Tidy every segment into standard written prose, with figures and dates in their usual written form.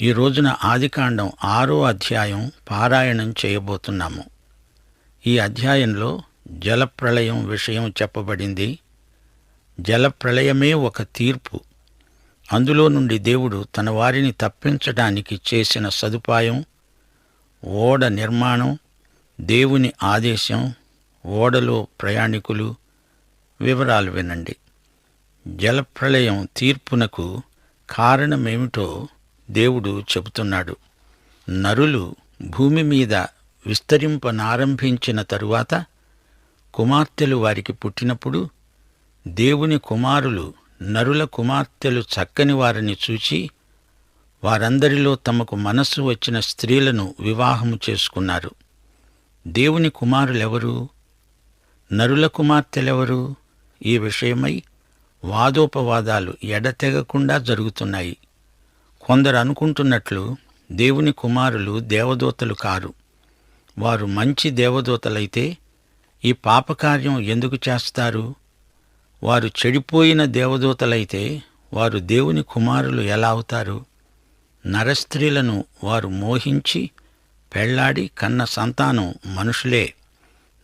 ఈ రోజున ఆదికాండం 6వ అధ్యాయం పారాయణం చేయబోతున్నాము. ఈ అధ్యాయంలో జలప్రళయం విషయం చెప్పబడింది. జలప్రళయమే ఒక తీర్పు. అందులో నుండి దేవుడు తన వారిని తప్పించడానికి చేసిన సదుపాయం, ఓడ నిర్మాణం, దేవుని ఆదేశం, ఓడలో ప్రయాణికులు వివరాలు వినండి. జలప్రళయం తీర్పునకు కారణమేమిటో దేవుడు చెబుతున్నాడు. నరులు భూమి మీద విస్తరింపనారంభించిన తరువాత కుమార్తెలు వారికి పుట్టినప్పుడు దేవుని కుమారులు నరుల కుమార్తెలు చక్కని వారిని చూచి వారందరిలో తమకు మనస్సు వచ్చిన స్త్రీలను వివాహము చేసుకున్నారు. దేవుని కుమారులెవరు? నరుల కుమార్తెలెవరు? ఈ విషయమై వాదోపవాదాలు ఎడతెగకుండా జరుగుతున్నాయి. కొందరు అనుకుంటున్నట్లు దేవుని కుమారులు దేవదూతలు కారు. వారు మంచి దేవదూతలైతే ఈ పాపకార్యం ఎందుకు చేస్తారు? వారు చెడిపోయిన దేవదూతలైతే వారు దేవుని కుమారులు ఎలా అవుతారు? నరస్త్రీలను వారు మోహించి పెళ్లాడి కన్న సంతానం మనుషులే,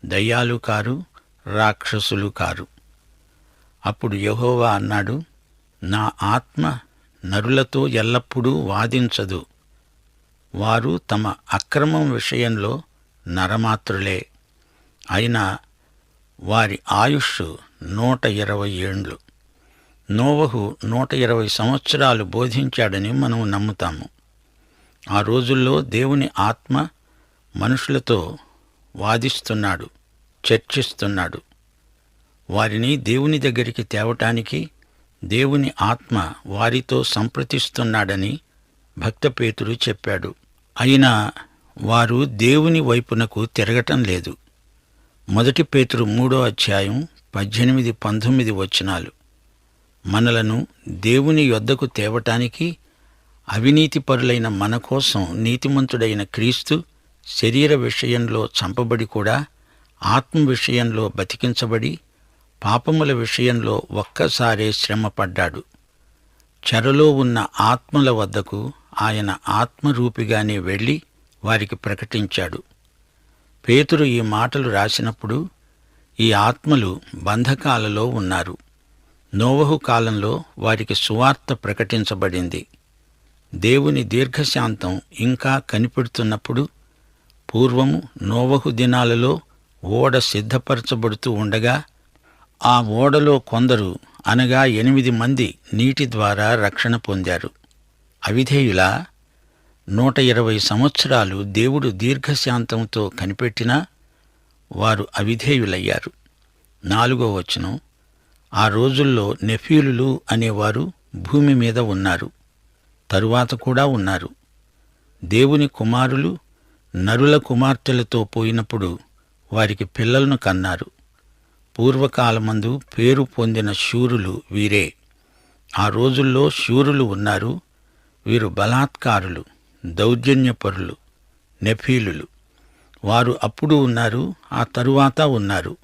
దయ్యాలు కారు, రాక్షసులు కారు. అప్పుడు యెహోవా అన్నాడు, నా ఆత్మ నరులతో ఎల్లప్పుడూ వాదించదు. వారు తమ అక్రమం విషయంలో నరమాత్రులే. అయినా వారి ఆయుష్ 120 ఏండ్లు. నోవహు 120 సంవత్సరాలు బోధించాడని మనం నమ్ముతాము. ఆ రోజుల్లో దేవుని ఆత్మ మనుషులతో వాదిస్తున్నాడు, చర్చిస్తున్నాడు. వారిని దేవుని దగ్గరికి తేవటానికి దేవుని ఆత్మ వారితో సంప్రదిస్తున్నాడని భక్త పేతురు చెప్పాడు. అయినా వారు దేవుని వైపునకు తిరగటం లేదు. 1 పేతురు 3వ అధ్యాయం 18-19 వచనాలు. మనలను దేవుని యొద్దకు తేవటానికి అవినీతిపరులైన మన కోసం నీతిమంతుడైన క్రీస్తు శరీర విషయంలో చంపబడి కూడా ఆత్మ విషయంలో బతికించబడి పాపముల విషయంలో ఒక్కసారే శ్రమపడ్డాడు. చెరలో ఉన్న ఆత్మల వద్దకు ఆయన ఆత్మరూపిగానే వెళ్ళి వారికి ప్రకటించాడు. పేతురు ఈ మాటలు రాసినప్పుడు ఈ ఆత్మలు బంధకాలలో ఉన్నారు. నోవహు కాలంలో వారికి సువార్త ప్రకటించబడింది. దేవుని దీర్ఘశాంతం ఇంకా కనిపెడుతున్నప్పుడు పూర్వము నోవహు దినాలలో ఓడ సిద్ధపరచబడుతూ ఉండగా ఆ ఓడలో కొందరు అనగా 8 మంది నీటి ద్వారా రక్షణ పొందారు. అవిధేయులా? 120 సంవత్సరాలు దేవుడు దీర్ఘశాంతంతో కనిపెట్టినా వారు అవిధేయులయ్యారు. 4వ వచనం, ఆ రోజుల్లో నెఫీలులు అనేవారు భూమి మీద ఉన్నారు, తరువాత కూడా ఉన్నారు. దేవుని కుమారులు నరుల కుమార్తెలతో పోయినప్పుడు వారికి పిల్లలను కన్నారు. పూర్వకాలమందు పేరు పొందిన శూరులు వీరే. ఆ రోజుల్లో శూరులు ఉన్నారు. వీరు బలాత్కారులు, దౌర్జన్యపరులు, నెఫీలులు. వారు అప్పుడు ఉన్నారు, ఆ తరువాత ఉన్నారు.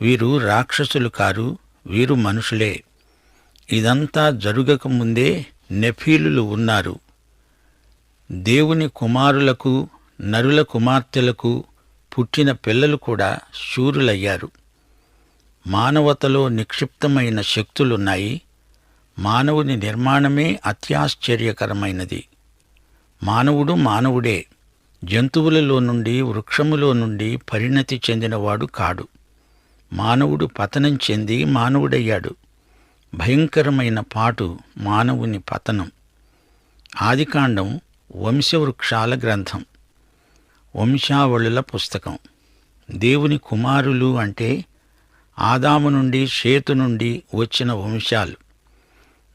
వీరు రాక్షసులు కారు, వీరు మనుషులే. ఇదంతా జరుగకముందే నెఫీలులు ఉన్నారు. దేవుని కుమారులకు నరుల కుమార్తెలకు పుట్టిన పిల్లలు కూడా శూరులయ్యారు. మానవతలో నిక్షిప్తమైన శక్తులున్నాయి. మానవుని నిర్మాణమే అత్యాశ్చర్యకరమైనది. మానవుడు మానవుడే. జంతువులలో నుండి వృక్షములో నుండి పరిణతి చెందినవాడు కాడు. మానవుడు పతనం చెంది మానవుడయ్యాడు. భయంకరమైన పాటు మానవుని పతనం. ఆదికాండం వంశవృక్షాల గ్రంథం, వంశావళుల పుస్తకం. దేవుని కుమారులు అంటే ఆదాము నుండి షేతు నుండి వచ్చిన వంశాలు.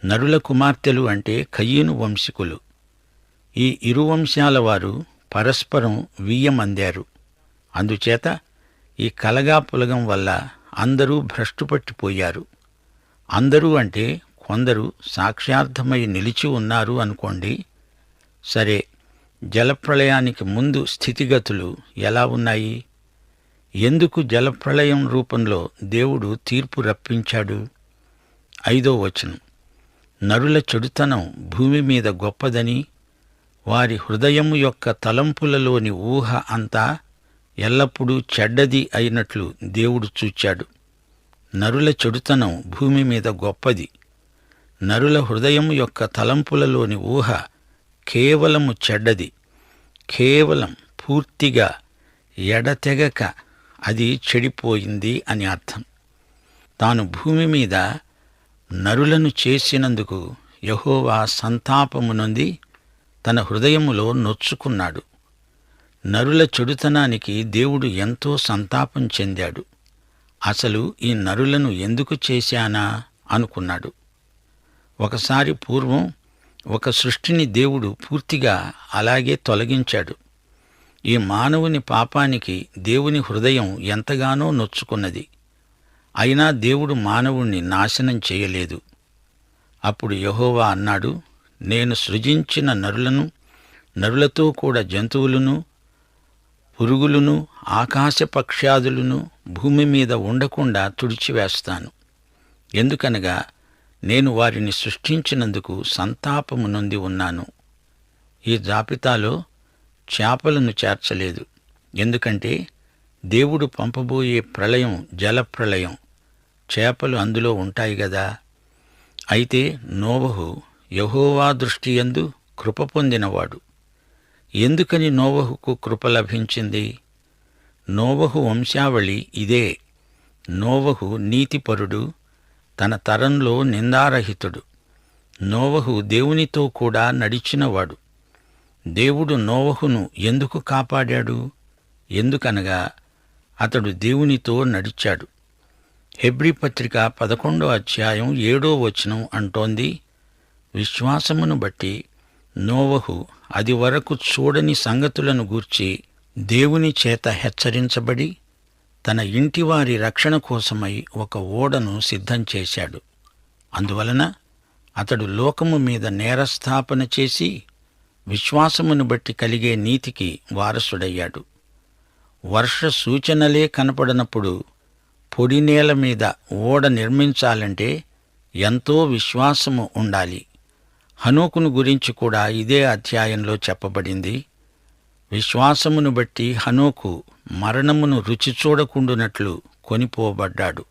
నరుల కుమార్తెలు అంటే కయీను వంశీకులు. ఈ ఇరు వంశాల వారు పరస్పరం వియ్యమందారు. అందుచేత ఈ కలగాపులగం వల్ల అందరూ భ్రష్టుపట్టిపోయారు. అందరూ అంటే కొందరు సాక్ష్యార్థమై నిలిచి ఉన్నారు అనుకోండి. సరే, జలప్రళయానికి ముందు స్థితిగతులు ఎలా ఉన్నాయి? ఎందుకు జలప్రళయం రూపంలో దేవుడు తీర్పు రప్పించాడు? 5వ వచనం, నరుల చెడుతనం భూమి మీద గొప్పదని వారి హృదయము యొక్క తలంపులలోని ఊహ అంతా ఎల్లప్పుడూ చెడ్డది అయినట్లు దేవుడు చూచాడు. నరుల చెడుతనం భూమి మీద గొప్పది. నరుల హృదయము యొక్క తలంపులలోని ఊహ కేవలము చెడ్డది. కేవలం పూర్తిగా ఎడతెగక అది చెడిపోయింది అని అర్థం. తాను భూమి మీద నరులను చేసినందుకు యెహోవా సంతాపము నొంది తన హృదయములో నొచ్చుకున్నాడు. నరుల చెడుతనానికి దేవుడు ఎంతో సంతాపం చెందాడు. అసలు ఈ నరులను ఎందుకు చేశానా అనుకున్నాడు. ఒకసారి పూర్వం ఒక సృష్టిని దేవుడు పూర్తిగా అలాగే తొలగించాడు. ఈ మానవుని పాపానికి దేవుని హృదయం ఎంతగానో నొచ్చుకున్నది. అయినా దేవుడు మానవుణ్ణి నాశనం చేయలేదు. అప్పుడు యెహోవా అన్నాడు, నేను సృజించిన నరులను, నరులతో కూడా జంతువులను, పురుగులను, ఆకాశ పక్ష్యాదులను భూమి మీద ఉండకుండా తుడిచివేస్తాను. ఎందుకనగా నేను వారిని సృష్టించినందుకు సంతాపము నొంది ఉన్నాను. ఈ జాబితాలో చేపలను చేర్చలేదు. ఎందుకంటే దేవుడు పంపబోయే ప్రళయం జలప్రళయం. చేపలు అందులో ఉంటాయి గదా. అయితే నోవహు యెహోవా దృష్టియందు కృప పొందినవాడు. ఎందుకని నోవహుకు కృప లభించింది? నోవహు వంశావళి ఇదే. నోవహు నీతిపరుడు, తన తరంలో నిందారహితుడు. నోవహు దేవునితో కూడా నడిచినవాడు. దేవుడు నోవహును ఎందుకు కాపాడాడు? ఎందుకనగా అతడు దేవునితో నడిచాడు. హెబ్రీ పత్రిక 11వ అధ్యాయం 7వ వచనం అంటోంది, విశ్వాసమును బట్టి నోవహు అది వరకు చూడని సంగతులను గూర్చి దేవుని చేత హెచ్చరించబడి తన ఇంటివారి రక్షణ కోసమై ఒక ఓడను సిద్ధం చేశాడు. అందువలన అతడు లోకము మీద నేరస్థాపన చేసి విశ్వాసమును బట్టి కలిగే నీతికి వారసుడయ్యాడు. వర్ష సూచనలే కనపడనప్పుడు పొడి నేల మీద ఓడ నిర్మించాలంటే ఎంతో విశ్వాసము ఉండాలి. హనోకును గురించి కూడా ఇదే అధ్యాయంలో చెప్పబడింది. విశ్వాసమును బట్టి హనోకు మరణమును రుచి చూడకుండునట్లు కొనిపోబడ్డాడు.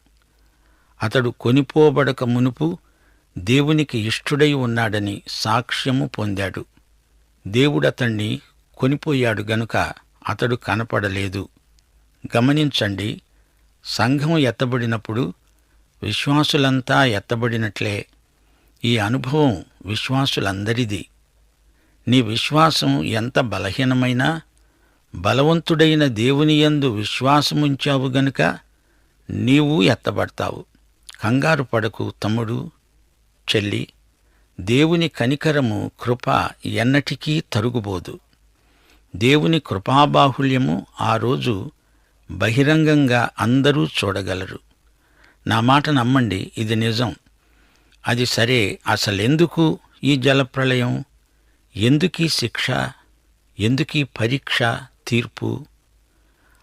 అతడు కొనిపోబడక మునుపు దేవునికి ఇష్టుడై ఉన్నాడని సాక్ష్యము పొందాడు. దేవుడతణ్ణి కొనిపోయాడు గనుక అతడు కనపడలేదు. గమనించండి, సంఘం ఎత్తబడినప్పుడు విశ్వాసులంతా ఎత్తబడినట్లే. ఈ అనుభవం విశ్వాసులందరిది. నీ విశ్వాసం ఎంత బలహీనమైనా బలవంతుడైన దేవునియందు విశ్వాసముంచావు గనుక నీవు ఎత్తబడతావు. కంగారు పడకు తమ్ముడు, చెల్లి. దేవుని కనికరము, కృప ఎన్నటికీ తరుగుబోదు. దేవుని కృపాబాహుళ్యము ఆ రోజు బహిరంగంగా అందరూ చూడగలరు. నా మాట నమ్మండి, ఇది నిజం. అది సరే, అసలెందుకు ఈ జలప్రళయం? ఎందుకీ శిక్ష? ఎందుకీ పరీక్ష, తీర్పు?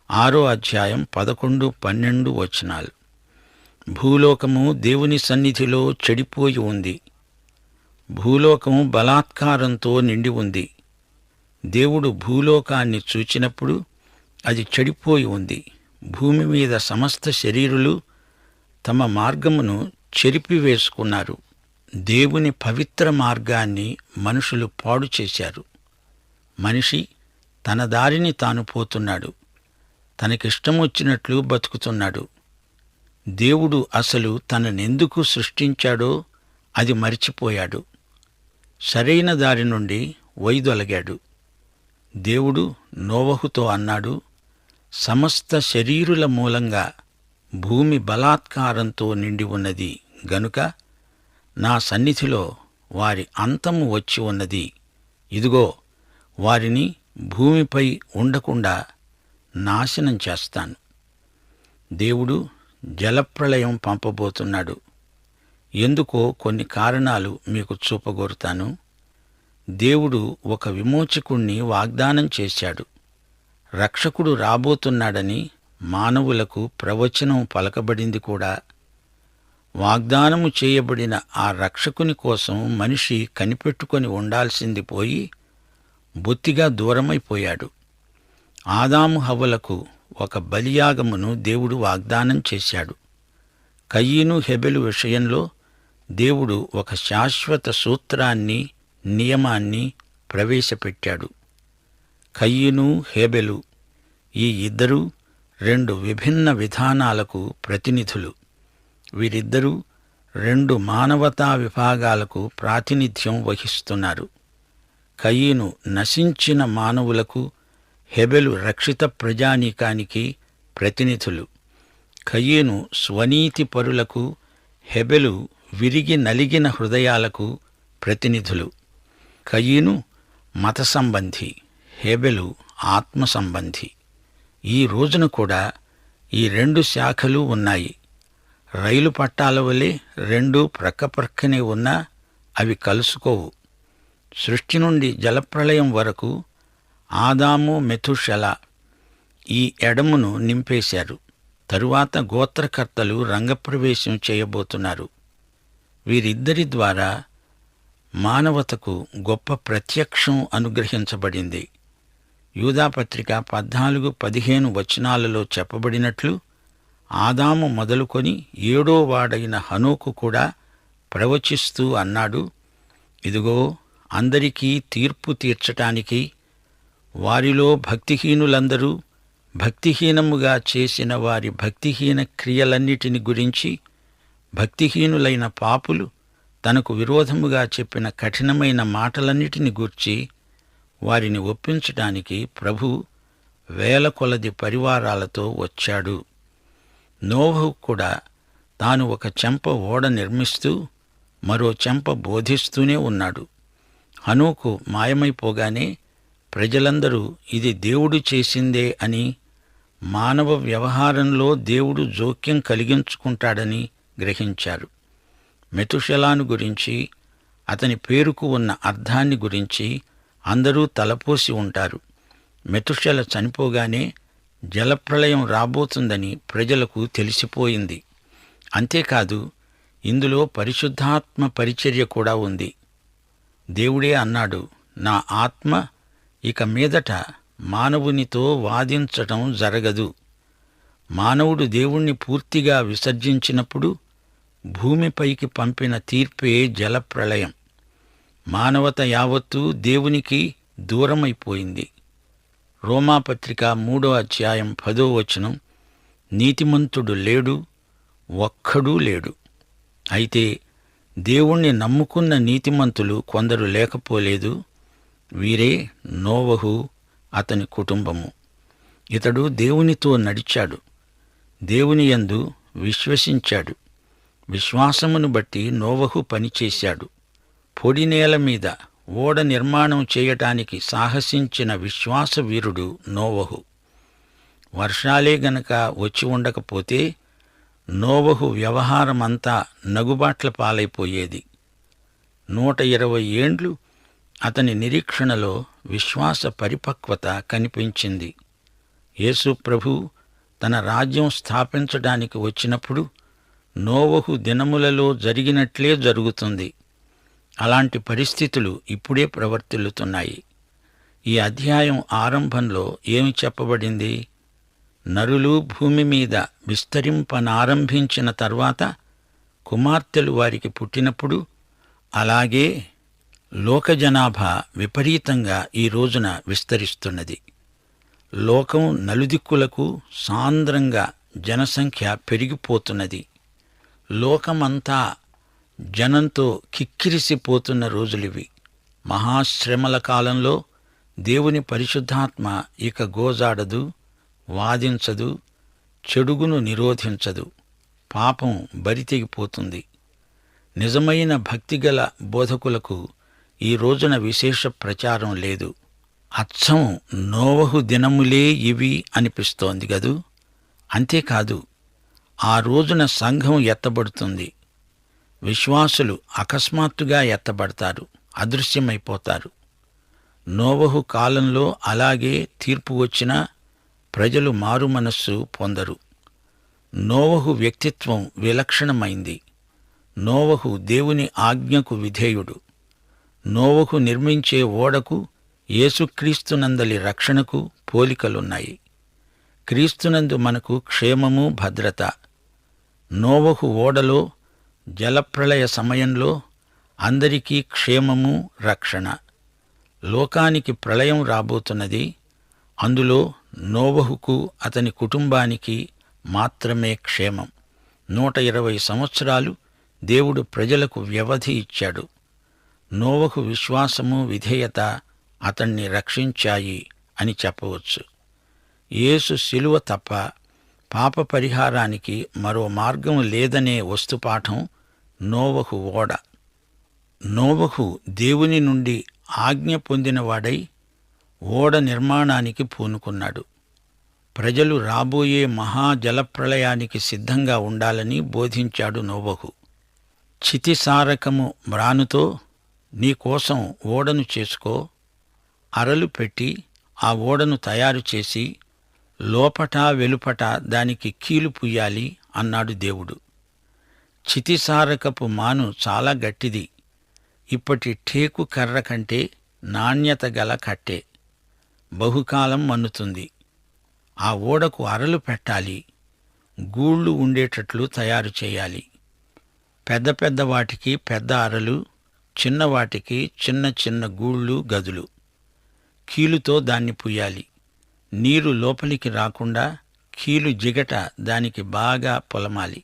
6వ అధ్యాయం 11, 12 వచనాలు. భూలోకము దేవుని సన్నిధిలో చెడిపోయి ఉంది. భూలోకము బలాత్కారంతో నిండి ఉంది. దేవుడు భూలోకాన్ని చూచినప్పుడు అది చెడిపోయి ఉంది. భూమి మీద సమస్త శరీరులు తమ మార్గమును చెరిపివేసుకున్నారు. దేవుని పవిత్ర మార్గాన్ని మనుషులు పాడు చేశారు. మనిషి తన దారిని తాను పోతున్నాడు. తనకిష్టమొచ్చినట్లు బతుకుతున్నాడు. దేవుడు అసలు తననెందుకు సృష్టించాడో అది మరిచిపోయాడు. సరైన దారి నుండి వైదొలగాడు. దేవుడు నోవహుతో అన్నాడు, సమస్త శరీరుల మూలంగా భూమి బలాత్కారంతో నిండి ఉన్నది గనుక నా సన్నిధిలో వారి అంతము వచ్చి ఉన్నది. ఇదిగో, వారిని భూమిపై ఉండకుండా నాశనం చేస్తాను. దేవుడు జలప్రళయం పంపబోతున్నాడు. ఎందుకో కొన్ని కారణాలు మీకు చూపగోరుతాను. దేవుడు ఒక విమోచకుణ్ణి వాగ్దానం చేశాడు. రక్షకుడు రాబోతున్నాడని మానవులకు ప్రవచనం పలకబడింది కూడా. వాగ్దానము చేయబడిన ఆ రక్షకుని కోసం మనిషి కనిపెట్టుకొని ఉండాల్సింది పోయి బొత్తిగా దూరమైపోయాడు. ఆదాము హవ్వలకు ఒక బలియాగమును దేవుడు వాగ్దానం చేశాడు. కయీను హెబెలు విషయంలో దేవుడు ఒక శాశ్వత సూత్రాన్ని, నియమాన్ని ప్రవేశపెట్టాడు. కయీను, హేబెలు ఈ ఇద్దరూ రెండు విభిన్న విధానాలకు ప్రతినిధులు. వీరిద్దరూ రెండు మానవతా విభాగాలకు ప్రాతినిధ్యం వహిస్తున్నారు. కయీను నశించిన మానవులకు, హెబెలు రక్షిత ప్రజానీకానికి ప్రతినిధులు. కయీను స్వనీతి పరులకు, హెబెలు విరిగి నలిగిన హృదయాలకు ప్రతినిధులు. కయీను మత సంబంధి, హెబెలు ఆత్మ సంబంధి. ఈ రోజున కూడా ఈ రెండు శాఖలు ఉన్నాయి. రైలు పట్టాల వలె రెండూ ప్రక్కప్రక్కనే ఉన్నా అవి కలుసుకోవు. సృష్టి నుండి జలప్రళయం వరకు ఆదాము, మెతుషెల ఈ ఎడమును నింపేశారు. తరువాత గోత్రకర్తలు రంగప్రవేశం చేయబోతున్నారు. వీరిద్దరి ద్వారా మానవతకు గొప్ప ప్రత్యక్షం అనుగ్రహించబడింది. యూదాపత్రిక 14-15 వచనాలలో చెప్పబడినట్లు ఆదాము మొదలుకొని 7వ వాడైన హనోకు కూడా ప్రవచిస్తూ అన్నాడు, ఇదిగో, అందరికీ తీర్పు తీర్చటానికి వారిలో భక్తిహీనులందరూ భక్తిహీనముగా చేసిన వారి భక్తిహీన క్రియలన్నిటిని గురించి, భక్తిహీనులైన పాపులు తనకు విరోధముగా చెప్పిన కఠినమైన మాటలన్నిటిని గూర్చి వారిని ఒప్పించటానికి ప్రభు వేల కొలది పరివారాలతో వచ్చాడు. నోవహు కూడా తాను ఒక చెంప ఓడ నిర్మిస్తూ మరో చెంప బోధిస్తూనే ఉన్నాడు. హనోకు మాయమైపోగానే ప్రజలందరూ ఇది దేవుడు చేసిందే అని, మానవ వ్యవహారంలో దేవుడు జోక్యం కలిగించుకుంటాడని గ్రహించారు. మెతుషెలాను గురించి, అతని పేరుకు ఉన్న అర్థాన్ని గురించి అందరూ తలపోసి ఉంటారు. మెతుషెల చనిపోగానే జలప్రళయం రాబోతుందని ప్రజలకు తెలిసిపోయింది. అంతేకాదు, ఇందులో పరిశుద్ధాత్మ పరిచర్య కూడా ఉంది. దేవుడే అన్నాడు, నా ఆత్మ ఇక మీదట మానవునితో వాదించటం జరగదు. మానవుడు దేవుణ్ణి పూర్తిగా విసర్జించినప్పుడు భూమిపైకి పంపిన తీర్పే జలప్రళయం. మానవత యావత్తూ దేవునికి దూరమైపోయింది. రోమాపత్రిక 3వ అధ్యాయం 10వ వచనం, నీతిమంతుడు లేడు, ఒక్కడూ లేడు. అయితే దేవుణ్ణి నమ్ముకున్న నీతిమంతులు కొందరు లేకపోలేదు. వీరే నోవహు, అతని కుటుంబము. ఇతడు దేవునితో నడిచాడు, దేవుని యందు విశ్వసించాడు. విశ్వాసమును బట్టి నోవహు పనిచేశాడు. పొడి నేల మీద ఓడ నిర్మాణం చేయటానికి సాహసించిన విశ్వాస వీరుడు నోవహు. వర్షాలే గనక వచ్చి ఉండకపోతే నోవహు వ్యవహారమంతా నగుబాట్ల పాలైపోయేది. 120 ఏండ్లు అతని నిరీక్షణలో విశ్వాస పరిపక్వత కనిపించింది. యేసు ప్రభు తన రాజ్యం స్థాపించడానికి వచ్చినప్పుడు నోవహు దినములలో జరిగినట్లే జరుగుతుంది. అలాంటి పరిస్థితులు ఇప్పుడే ప్రవర్తిల్లుతున్నాయి. ఈ అధ్యాయం ఆరంభంలో ఏమి చెప్పబడింది? నరులు భూమి మీద విస్తరింపనారంభించిన తర్వాత కుమార్తెలు వారికి పుట్టినప్పుడు, అలాగే లోకజనాభా విపరీతంగా ఈ రోజున విస్తరిస్తున్నది. లోకం నలుదిక్కులకు సాంద్రంగా జనసంఖ్య పెరిగిపోతున్నది. లోకమంతా జనంతో కిక్కిరిసిపోతున్న రోజులివి. మహాశ్రమల కాలంలో దేవుని పరిశుద్ధాత్మ ఇక గోజాడదు, వాదించదు, చెడుగును నిరోధించదు. పాపం బరితెగిపోతుంది. నిజమైన భక్తిగల బోధకులకు ఈ రోజున విశేష ప్రచారం లేదు. అచ్చం నోవహు దినములే ఇవి అనిపిస్తోంది గదూ. అంతేకాదు, ఆ రోజున సంఘం ఎత్తబడుతుంది. విశ్వాసులు అకస్మాత్తుగా ఎత్తబడతారు, అదృశ్యమైపోతారు. నోవహు కాలంలో అలాగే తీర్పు వచ్చినా ప్రజలు మారుమనస్సు పొందరు. నోవహు వ్యక్తిత్వం విలక్షణమైంది. నోవహు దేవుని ఆజ్ఞకు విధేయుడు. నోవహు నిర్మించే ఓడకు యేసుక్రీస్తునందలి రక్షణకు పోలికలున్నాయి. క్రీస్తునందు మనకు క్షేమము, భద్రత. నోవహు ఓడలో జలప్రళయ సమయంలో అందరికీ క్షేమము, రక్షణ. లోకానికి ప్రళయం రాబోతున్నది. అందులో నోవహుకు, అతని కుటుంబానికి మాత్రమే క్షేమం. 120 సంవత్సరాలు దేవుడు ప్రజలకు వ్యవధి ఇచ్చాడు. నోవహు విశ్వాసము, విధేయత అతణ్ణి రక్షించాయి అని చెప్పవచ్చు. యేసు శిలువ తప్ప పాప పరిహారానికి మరో మార్గం లేదనే వస్తుపాఠం నోవహు ఓడ. నోవహు దేవుని నుండి ఆజ్ఞ పొందినవాడై ఓడ నిర్మాణానికి పూనుకున్నాడు. ప్రజలు రాబోయే మహాజలప్రళయానికి సిద్ధంగా ఉండాలని బోధించాడు నోవహు. చితిసారకము మ్రానుతో నీకోసం ఓడను చేసుకో, అరలు పెట్టి ఆ ఓడను తయారు చేసి లోపట వెలుపట దానికి కీలు పుయ్యాలి అన్నాడు దేవుడు. చితిసారకపు మాను చాలా గట్టిది. ఇప్పటి టేకు కర్ర కంటే నాణ్యత గల కట్టే. బహుకాలం మన్నుతుంది. ఆ ఓడకు అరలు పెట్టాలి, గూళ్ళు ఉండేటట్లు తయారు చేయాలి. పెద్ద పెద్ద వాటికి పెద్ద అరలు, చిన్నవాటికి చిన్న చిన్న గూళ్ళు, గదులు. కీలుతో దాన్ని పుయ్యాలి. నీరు లోపలికి రాకుండా కీలు జిగట దానికి బాగా పొలమాలి.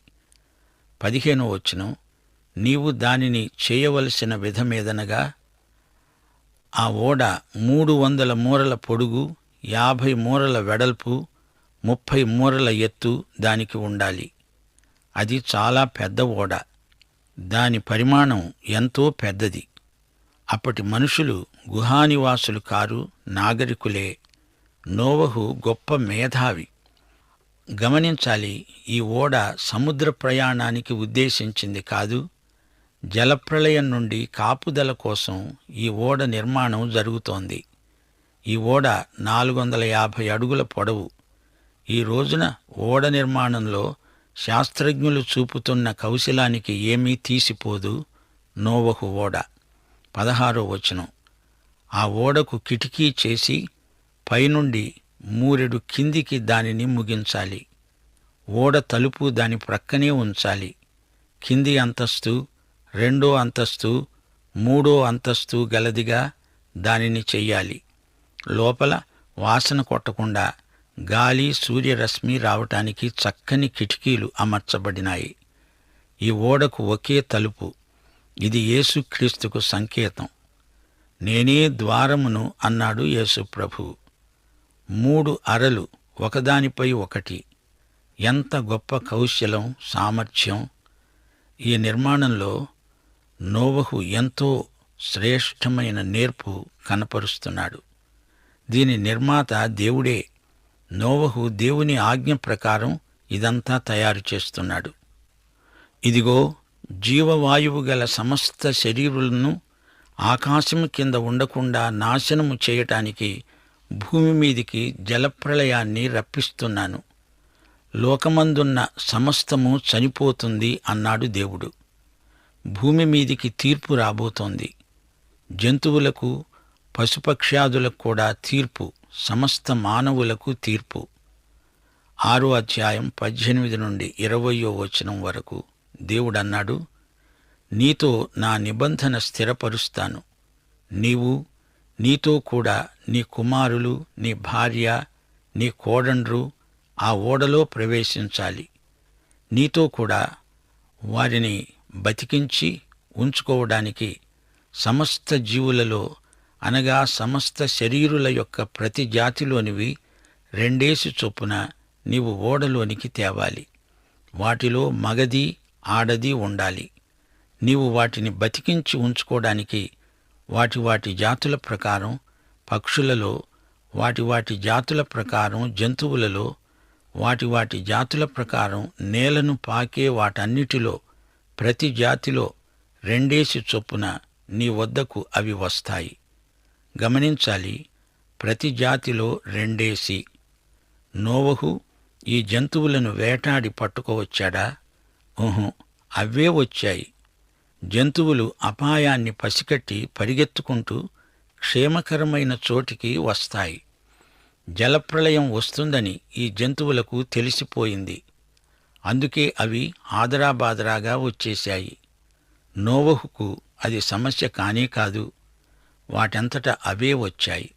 15వ వచనం, నీవు దానిని చేయవలసిన విధమేదనగా ఆ ఓడ 300 మూరల పొడుగు, 50 మూరల వెడల్పు, 30 మూరల ఎత్తు దానికి ఉండాలి. అది చాలా పెద్ద ఓడ. దాని పరిమాణం ఎంతో పెద్దది. అప్పటి మనుషులు గుహానివాసులు కారు, నాగరికులే. నోవహు గొప్ప మేధావి. గమనించాలి, ఈ ఓడ సముద్ర ప్రయాణానికి ఉద్దేశించింది కాదు. జలప్రళయం నుండి కాపుదల కోసం ఈ ఓడ నిర్మాణం జరుగుతోంది. ఈ ఓడ 450 అడుగుల పొడవు. ఈ రోజున ఓడ నిర్మాణంలో శాస్త్రజ్ఞులు చూపుతున్న కౌశలానికి ఏమీ తీసిపోదు నోవహు ఓడ. 16వ వచనం, ఆ ఓడకు కిటికీ చేసి పైనుండి మూరెడు కిందికి దానిని ముగించాలి. ఓడ తలుపు దాని ప్రక్కనే ఉంచాలి. కింది అంతస్తు, 2వ అంతస్తు, 3వ అంతస్తు గలదిగా దానిని చెయ్యాలి. లోపల వాసన కొట్టకుండా గాలి, సూర్యరశ్మి రావటానికి చక్కని కిటికీలు అమర్చబడినాయి. ఈ ఓడకు ఒకే తలుపు. ఇది యేసుక్రీస్తుకు సంకేతం. నేనే ద్వారమును అన్నాడు యేసు ప్రభువు. 3 అరలు ఒకదానిపై ఒకటి. ఎంత గొప్ప కౌశలం, సామర్థ్యం! ఈ నిర్మాణంలో నోవహు ఎంతో శ్రేష్టమైన నేర్పు కనపరుస్తున్నాడు. దీని నిర్మాత దేవుడే. నోవహు దేవుని ఆజ్ఞ ప్రకారం ఇదంతా తయారు చేస్తున్నాడు. ఇదిగో, జీవవాయువు గల సమస్త శరీరులను ఆకాశము కింద ఉండకుండా నాశనము చేయటానికి భూమి మీదికి జలప్రళయాన్ని రప్పిస్తున్నాను. లోకమందున్న సమస్తము చనిపోతుంది అన్నాడు దేవుడు. భూమి మీదికి తీర్పు రాబోతోంది. జంతువులకు, పశుపక్ష్యాదులకు కూడా తీర్పు, సమస్త మానవులకు తీర్పు. 6వ అధ్యాయం 18 నుండి 20వ వచనం వరకు దేవుడన్నాడు, నీతో నా నిబంధన స్థిరపరుస్తాను. నీవు, నీతో కూడా నీ కుమారులు, నీ భార్య, నీ కోడండ్రు ఆ ఓడలో ప్రవేశించాలి. నీతో కూడా వారిని బతికించి ఉంచుకోవడానికి సమస్త జీవులలో, అనగా సమస్త శరీరుల యొక్క ప్రతి జాతిలోనివి 2 చొప్పున నీవు ఓడలోనికి తేవాలి. వాటిలో మగది, ఆడది ఉండాలి. నీవు వాటిని బతికించి ఉంచుకోవడానికి వాటి వాటి జాతుల ప్రకారం పక్షులలో, వాటి వాటి జాతుల ప్రకారం జంతువులలో, వాటి వాటి జాతుల ప్రకారం నేలను పాకే వాటన్నిటిలో ప్రతి జాతిలో 2 చొప్పున నీ వద్దకు అవి వస్తాయి. గమనించాలి, ప్రతి జాతిలో 2. నోవహు ఈ జంతువులను వేటాడి పట్టుకోవచ్చాడా? అవే వచ్చాయి. జంతువులు అపాయాన్ని పసికట్టి పరిగెత్తుకుంటూ క్షేమకరమైన చోటికి వస్తాయి. జలప్రళయం వస్తుందని ఈ జంతువులకు తెలిసిపోయింది. అందుకే అవి ఆదరాబాదరాగా వచ్చేశాయి. నోవహుకు అది సమస్య కానే కాదు. వాటంతట అవే వచ్చాయి.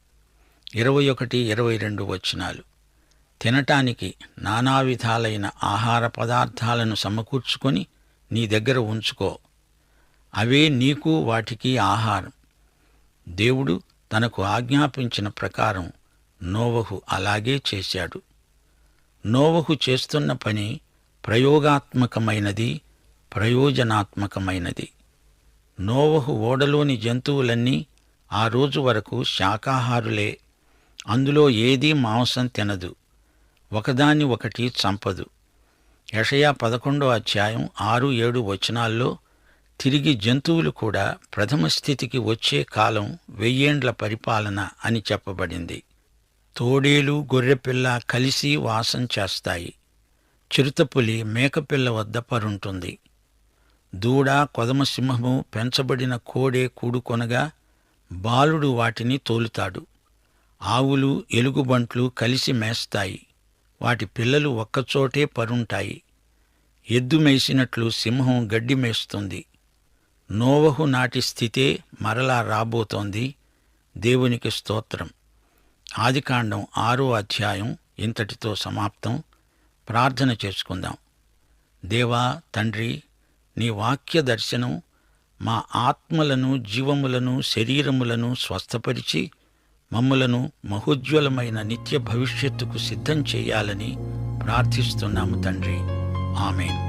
21, 22 వచనాలు. తినటానికి నానా విధాలైన ఆహార పదార్థాలను సమకూర్చుకొని నీ దగ్గర ఉంచుకో. అవే నీకు వాటికి ఆహారం. దేవుడు తనకు ఆజ్ఞాపించిన ప్రకారం నోవహు అలాగే చేశాడు. నోవహు చేస్తున్న పని ప్రయోగాత్మకమైనది, ప్రయోజనాత్మకమైనది. నోవహు ఓడలోని జంతువులన్నీ ఆ రోజు వరకు శాకాహారులే. అందులో ఏదీ మాంసం తినదు, ఒకదాన్ని ఒకటి చంపదు. యెషయా 11వ అధ్యాయం 6, 7 వచనాల్లో తిరిగి జంతువులు కూడా ప్రథమ స్థితికి వచ్చే కాలం 1000 ఏండ్ల పరిపాలన అని చెప్పబడింది. తోడేలు, గొర్రెపిల్ల కలిసి వాసం చేస్తాయి. చిరుతపులి మేకపిల్ల వద్ద పరుంటుంది. దూడ, కొదమసింహము, పెంచబడిన కోడె కూడుకొనగా బాలుడు వాటిని తోలుతాడు. ఆవులు, ఎలుగుబంట్లు కలిసి మేస్తాయి. వాటి పిల్లలు ఒక్కచోటే పరుంటాయి. ఎద్దు మేసినట్లు సింహం గడ్డి మేస్తుంది. నోవహు నాటి స్థితే మరలా రాబోతోంది. దేవునికి స్తోత్రం. ఆదికాండం 6వ అధ్యాయం ఇంతటితో సమాప్తం. ప్రార్థన చేసుకుందాం. దేవా, తండ్రి, నీ వాక్య దర్శనం మా ఆత్మలను, జీవములను, శరీరములను స్వస్థపరిచి మమ్ములను మహోజ్వలమైన నిత్య భవిష్యత్తుకు సిద్ధం చేయాలని ప్రార్థిస్తున్నాము తండ్రి. ఆమేన్.